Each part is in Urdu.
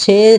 6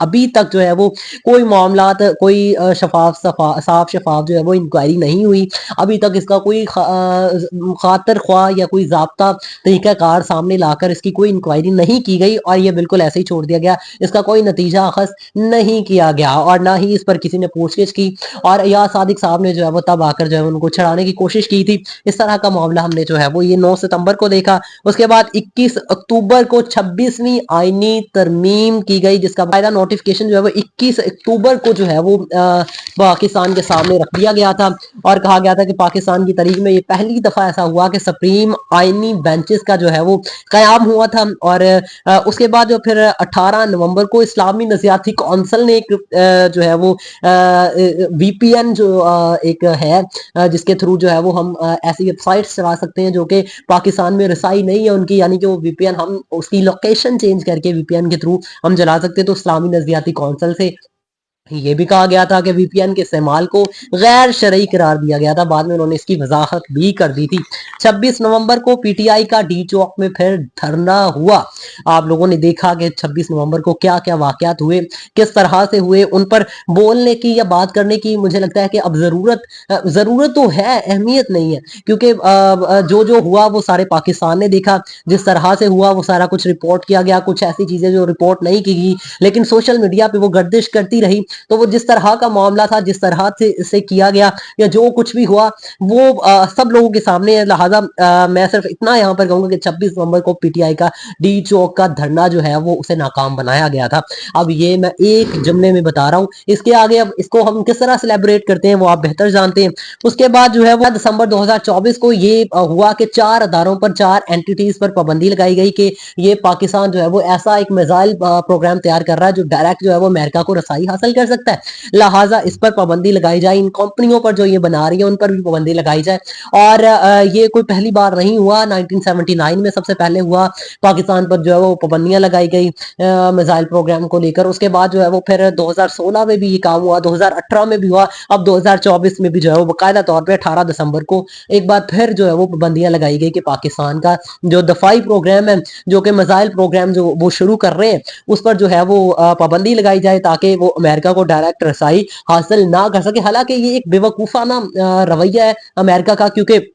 ابھی تک جو ہے وہ کوئی معاملات، کوئی صاف شفاف جو ہے وہ انکوائری نہیں ہوئی. ابھی تک اس کا کوئی خاطر خواہ یا کوئی ضابطہ طریقہ کار سامنے لا کر اس کی کوئی انکوائری نہیں کی گئی، اور یہ بالکل ایسے ہی چھوڑ دیا گیا. اس کا کوئی نتیجہ اخذ نہیں کیا گیا، اور نہ ہی اس پر کسی نے پوچھ گچھ کی. اور ایاز صادق صاحب نے جو ہے وہ تب آ کر جو ہے ان کو چھڑانے کی کوشش کی تھی. اس طرح کا معاملہ ہم نے جو ہے وہ یہ 9 ستمبر کو دیکھا. اس کے بعد 21 اکتوبر کو 26ویں آئینی ترمیم کی گئی، جس کا باقاعدہ نوٹیفکیشن جو ہے وہ 21 اکتوبر کو جو ہے وہ پاکستان کے سامنے رکھ دیا گیا تھا، اور کہا گیا تھا کہ پاکستان کی تاریخ میں یہ پہلی دفعہ ایسا ہوا کہ سپریم آئینی بینچز کا جو ہے وہ قیام ہوا تھا. اور اس کے بعد جو پھر 18 نومبر کو اسلامی نظریاتی کونسل نے ایک جو ہے وہ وی پی این جو ایک ہے جس کے تھرو جو ہے وہ ہم ایسی ویب سائٹس چلا سکتے ہیں جو کہ پاکستان میں رسائی نہیں ہے ان کی، یعنی کہ وہ وی پی این ہم اس کی لوکیشن چینج کر کے وی پی این کے تھرو ہم چلا سکتے ہیں. تو اسلامی نظریاتی کونسل سے یہ بھی کہا گیا تھا کہ وی پی این کے استعمال کو غیر شرعی قرار دیا گیا تھا. بعد میں انہوں نے اس کی وضاحت بھی کر دی تھی. 26 نومبر کو پی ٹی آئی کا ڈی چوک میں پھر دھرنا ہوا. آپ لوگوں نے دیکھا کہ 26 نومبر کو کیا کیا واقعات ہوئے، کس طرح سے ہوئے. ان پر بولنے کی یا بات کرنے کی مجھے لگتا ہے کہ اب ضرورت تو ہے، اہمیت نہیں ہے، کیونکہ جو ہوا وہ سارے پاکستان نے دیکھا. جس طرح سے ہوا وہ سارا کچھ رپورٹ کیا گیا، کچھ ایسی چیزیں جو رپورٹ نہیں کی گئی لیکن سوشل میڈیا پہ وہ گردش کرتی رہی. تو وہ جس طرح کا معاملہ تھا، جس طرح سے کیا گیا یا جو کچھ بھی ہوا وہ سب لوگوں کے سامنے ہے. لہٰذا میں صرف اتنا یہاں پر کہوں گا کہ 26 نومبر کو پی ٹی آئی کا ڈی چوک کا دھرنا جو ہے وہ اسے ناکام بنایا گیا تھا. اب یہ میں ایک جملے میں بتا رہا ہوں، اس کے آگے اب اس کو ہم کس طرح سیلیبریٹ کرتے ہیں وہ آپ بہتر جانتے ہیں. اس کے بعد جو ہے وہ دسمبر 2024 کو یہ ہوا کہ 4 اداروں پر، 4 اینٹیٹیز پر پابندی لگائی گئی کہ یہ پاکستان جو ہے وہ ایسا ایک میزائل پروگرام تیار کر رہا ہے جو ڈائریکٹ جو ہے وہ امریکہ کو رسائی حاصل کر سکتا ہے. لہٰذا اس پر پابندی لگائی جائے، ان کمپنیوں پر جو یہ بنا رہی ہے ان پر بھی پابندی لگائی جائے. اور یہ کوئی پہلی بار نہیں ہوا، 1979 میں سب سے پہلے ہوا، پاکستان پر جو ہے وہ پابندیاں لگائی گئی میزائل پروگرام کو لے کر. اس کے بعد جو ہے وہ پھر 2016 میں بھی یہ کام ہوا، 2018 میں بھی ہوا، اب 2024 میں بھی جو ہے وہ باقاعدہ طور پہ 18 دسمبر کو ایک بار پھر جو ہے وہ پابندیاں لگائی گئی کہ پاکستان کا جو دفاعی پروگرام ہے، جو کہ میزائل پروگرام جو وہ شروع کر رہے ہیں، اس پر جو ہے وہ پابندی لگائی جائے تاکہ وہ امریکہ کو ڈائریکٹ رسائی حاصل نہ کر سکے. حالانکہ یہ ایک بے وقوفانہ رویہ ہے امریکہ کا، کیونکہ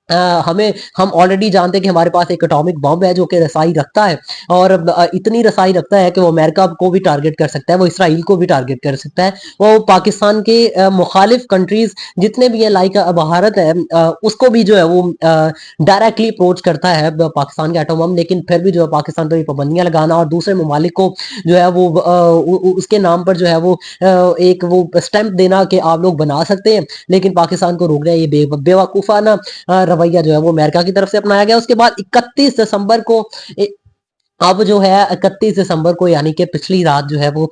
ہم آلریڈی جانتے ہیں کہ ہمارے پاس ایک اٹامک بم ہے جو کہ رسائی رکھتا ہے، اور اتنی رسائی رکھتا ہے کہ وہ امریکہ کو بھی ٹارگٹ کر سکتا ہے، وہ اسرائیل کو بھی ٹارگٹ کر سکتا ہے. وہ پاکستان کے مخالف کنٹریز جتنے بھی ہیں، لائک بھارت ہے، اس کو بھی جو ہے وہ ڈائریکٹلی اپروچ کرتا ہے پاکستان کے ایٹم بم. لیکن پھر بھی جو ہے پاکستان پر پابندیاں لگانا اور دوسرے ممالک کو جو ہے وہ اس کے نام پر جو ہے وہ ایک وہ اسٹیمپ دینا کہ آپ لوگ بنا سکتے ہیں لیکن پاکستان کو روکنا ہے، یہ بے وقوفانہ رویہ جو ہے وہ امریکہ کی طرف سے اپنایا گیا. اس کے بعد 31 دسمبر کو اب جو ہے 31 دسمبر کو یعنی کہ پچھلی رات جو ہے وہ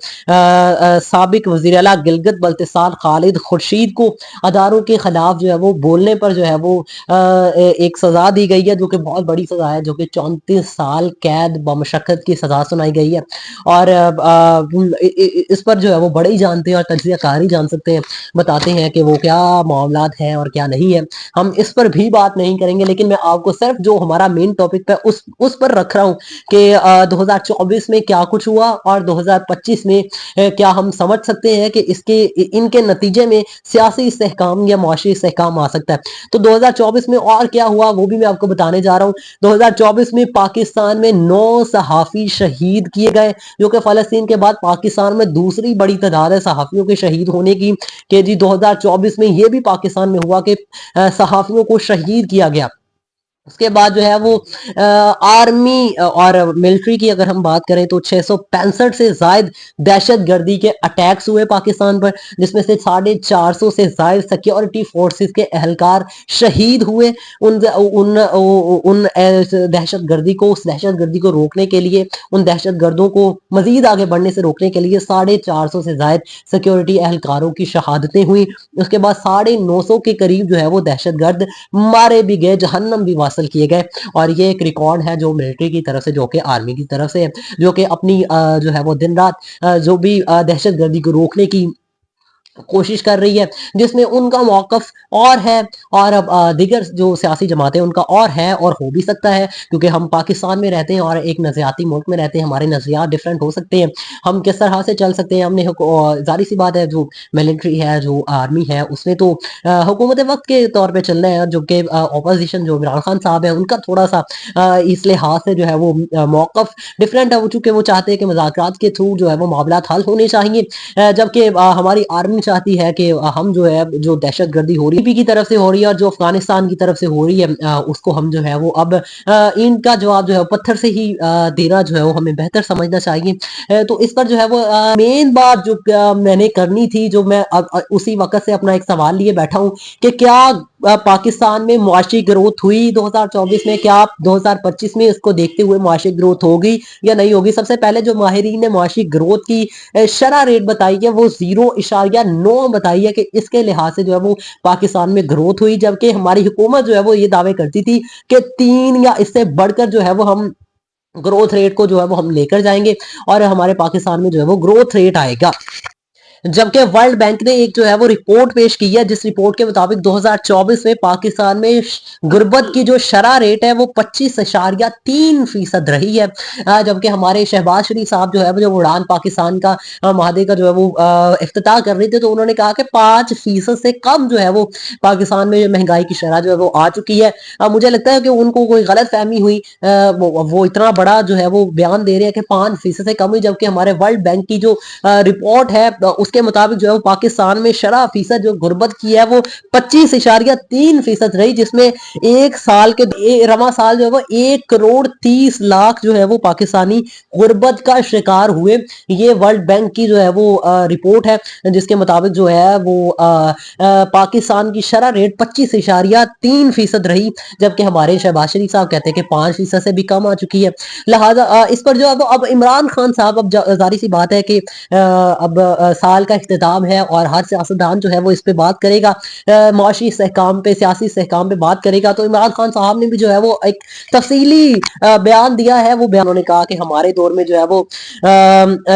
سابق وزیر اعلیٰ گلگت بلتستان خالد خورشید کو اداروں کے خلاف جو ہے وہ بولنے پر جو ہے وہ ایک سزا دی گئی ہے، جو کہ بہت بڑی سزا ہے، جو کہ 34 سال قید بمشقت کی سزا سنائی گئی ہے. اور اس پر جو ہے وہ بڑے ہی جانتے ہیں اور تجزیہ کار ہی جان سکتے ہیں، بتاتے ہیں کہ وہ کیا معاملات ہیں اور کیا نہیں ہے. ہم اس پر بھی بات نہیں کریں گے، لیکن میں آپ کو صرف جو ہمارا مین ٹاپک پہ اس پر رکھ رہا ہوں کہ 2024 میں کیا کچھ ہوا اور 2025 میں کیا ہم سمجھ سکتے ہیں کہ ان کے نتیجے میں سیاسی استحکام یا معاشی استحکام آ سکتا ہے. تو 2024 میں اور کیا ہوا وہ بھی میں آپ کو بتانے جا رہا ہوں. 2024 میں پاکستان میں 9 صحافی شہید کیے گئے، جو کہ فلسطین کے بعد پاکستان میں دوسری بڑی تعداد ہے صحافیوں کے شہید ہونے کی. کہ جی 2024 میں یہ بھی پاکستان میں ہوا کہ صحافیوں کو شہید کیا گیا. اس کے بعد جو ہے وہ آرمی اور ملٹری کی اگر ہم بات کریں تو 665 سے زائد دہشت گردی کے اٹیکس ہوئے پاکستان پر، جس میں سے 450 سے زائد سیکیورٹی فورسز کے اہلکار شہید ہوئے. ان دہشت گردی کو روکنے کے لیے، ان دہشت گردوں کو مزید آگے بڑھنے سے روکنے کے لیے 450 سے زائد سیکیورٹی اہلکاروں کی شہادتیں ہوئی. اس کے بعد 950 کے قریب جو ہے وہ دہشت گرد مارے بھی گئے، جہنم بھی واصل کیے گئے. اور یہ ایک ریکارڈ ہے جو ملٹری کی طرف سے، جو کہ آرمی کی طرف سے، جو کہ اپنی جو ہے وہ دن رات جو بھی دہشت گردی کو روکنے کی کوشش کر رہی ہے، جس میں ان کا موقف اور ہے، اور اب دیگر جو سیاسی جماعتیں ان کا اور ہے اور ہو بھی سکتا ہے، کیونکہ ہم پاکستان میں رہتے ہیں اور ایک نظریاتی ملک میں رہتے ہیں، ہمارے نظریات ڈفرینٹ ہو سکتے ہیں، ہم کس طرح سے چل سکتے ہیں. ہم نے ظاہر سی بات ہے جو ملٹری ہے، جو آرمی ہے، اس نے تو حکومت وقت کے طور پہ چلنا ہے، جو کہ اپوزیشن جو عمران خان صاحب ہے ان کا تھوڑا سا اس لحاظ سے جو ہے وہ موقف ڈفرینٹ ہے، چونکہ وہ چاہتے ہیں کہ مذاکرات کے تھرو جو ہے وہ معاملات حل ہونے چاہیے، جبکہ ہماری آرمی چاہتی ہے کہ ہم جو ہے جو دہشت گردی ہو رہی ہے پی کی طرف سے ہو رہی ہے اور جو افغانستان کی طرف سے ہو رہی ہے، اس کو ہم جو ہے وہ اب ان کا جواب جو ہے پتھر سے ہی دینا جو ہے وہ ہمیں بہتر سمجھنا چاہیے. تو اس پر جو ہے وہ مین بات جو میں نے کرنی تھی، جو میں اسی وقت سے اپنا ایک سوال لیے بیٹھا ہوں کہ کیا پاکستان میں معاشی گروتھ ہوئی 2024 میں، کیا 2025 میں اس کو دیکھتے ہوئے معاشی گروتھ ہوگی یا نہیں ہوگی؟ سب سے پہلے جو ماہرین نے معاشی گروتھ کی شرح ریٹ بتائی ہے وہ 0.9 بتائی ہے کہ اس کے لحاظ سے جو ہے وہ پاکستان میں گروتھ ہوئی، جبکہ ہماری حکومت جو ہے وہ یہ دعوے کرتی تھی کہ 3 یا اس سے بڑھ کر جو ہے وہ ہم گروتھ ریٹ کو جو ہے وہ ہم لے کر جائیں گے اور ہمارے پاکستان میں جو ہے وہ گروتھ ریٹ آئے گا. جبکہ ورلڈ بینک نے ایک جو ہے وہ رپورٹ پیش کی ہے، جس رپورٹ کے مطابق 2024 میں پاکستان میں غربت کی جو شرح ریٹ ہے وہ 25.3% رہی ہے، جبکہ ہمارے شہباز شریف صاحب جو ہے جو اڑان پاکستان کا معاہدے کا جو ہے وہ افتتاح کر رہے تھے، تو انہوں نے کہا کہ 5% سے کم جو ہے وہ پاکستان میں مہنگائی کی شرح جو ہے وہ آ چکی ہے. مجھے لگتا ہے کہ ان کو کوئی غلط فہمی ہوئی، وہ اتنا بڑا جو ہے وہ بیان دے رہے ہیں کہ 5% سے کم ہوئی، جبکہ ہمارے ورلڈ بینک کی جو رپورٹ ہے اس کے مطابق جو ہے وہ پاکستان میں شرح فیصد جو غربت کی ہے وہ 25.3% رہی، جس میں ایک سال کے رواں سال جو ہے وہ 1.30 کروڑ جو ہے وہ پاکستانی غربت کا شکار ہوئے. یہ ورلڈ بینک کی جو ہے وہ رپورٹ ہے، جس کے مطابق جو ہے وہ پاکستان کی شرح ریٹ 25.3% رہی، جبکہ ہمارے شہباز شریف صاحب کہتے ہیں کہ 5% سے بھی کم آ چکی ہے. لہٰذا اس پر جو ہے اب عمران خان صاحب، اب ظاہر سی بات ہے کہ اب سال کا اختتام ہے اور ہر سیاستدان جو ہے وہ اس پہ بات کرے گا، معاشی استحکام پہ، سیاسی استحکام پہ بات کرے گا. تو عمران خان صاحب نے بھی جو ہے وہ ایک تفصیلی بیان دیا ہے. وہ بیان انہوں نے کہا کہ ہمارے دور میں جو ہے وہ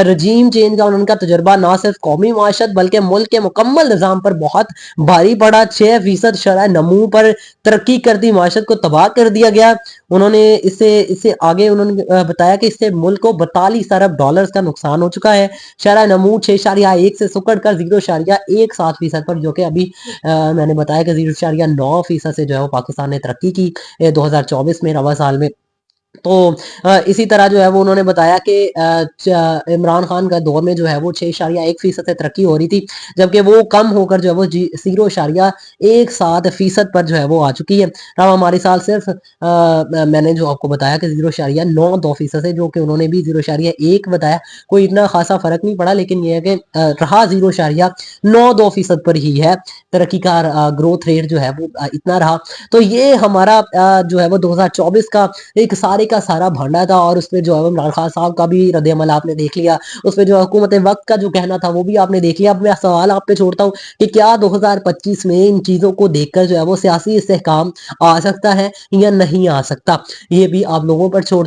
رجیم چینج کا ان کا تجربہ نہ صرف قومی معاشت بلکہ ملک کے مکمل نظام پر بہت بھاری پڑا. 6% شرح نمو پر ترقی کرتی معاشت کو تباہ کر دیا گیا. انہوں نے اس سے آگے انہوں نے بتایا کہ اس سے ملک کو 42 ارب ڈالرز کا نقصان ہو چکا ہے. شرح نمو 6.1 سے سکڑ کر 0.17% پر، جو کہ ابھی میں نے بتایا کہ 0.9% سے جو ہے وہ پاکستان نے ترقی کی 2024 میں، رواں سال میں. تو اسی طرح جو ہے وہ انہوں نے بتایا کہ عمران خان کا دور میں جو ہے وہ 6.1% سے ترقی ہو رہی تھی، جبکہ وہ کم ہو کر جو ہے وہ 0.17% پر جو ہے وہ آ چکی ہے. اب ہماری سال صرف میں نے جو آپ کو بتایا کہ 0.92% سے، جو کہ انہوں نے بھی 0.1 بتایا، کوئی اتنا خاصا فرق نہیں پڑا، لیکن یہ ہے کہ رہا 0.92% پر ہی ہے. ترقی کا گروتھ ریٹ جو ہے وہ اتنا رہا. تو یہ ہمارا جو ہے وہ 2024 کا ایک سارے کا سارا بھانڈا تھا، اور اس پہ جو ہے عمران خان صاحب کا بھی رد عمل آپ نے دیکھ لیا، اس پہ جو حکومت وقت کا جو کہنا تھا وہ بھی آپ نے دیکھ لیا. اب میں سوال آپ پہ چھوڑتا ہوں کہ کیا 2025 میں ان چیزوں کو دیکھ کر جو ہے وہ سیاسی استحکام آ سکتا ہے یا نہیں آ سکتا؟ یہ بھی آپ لوگوں پر چھوڑتا ہوں.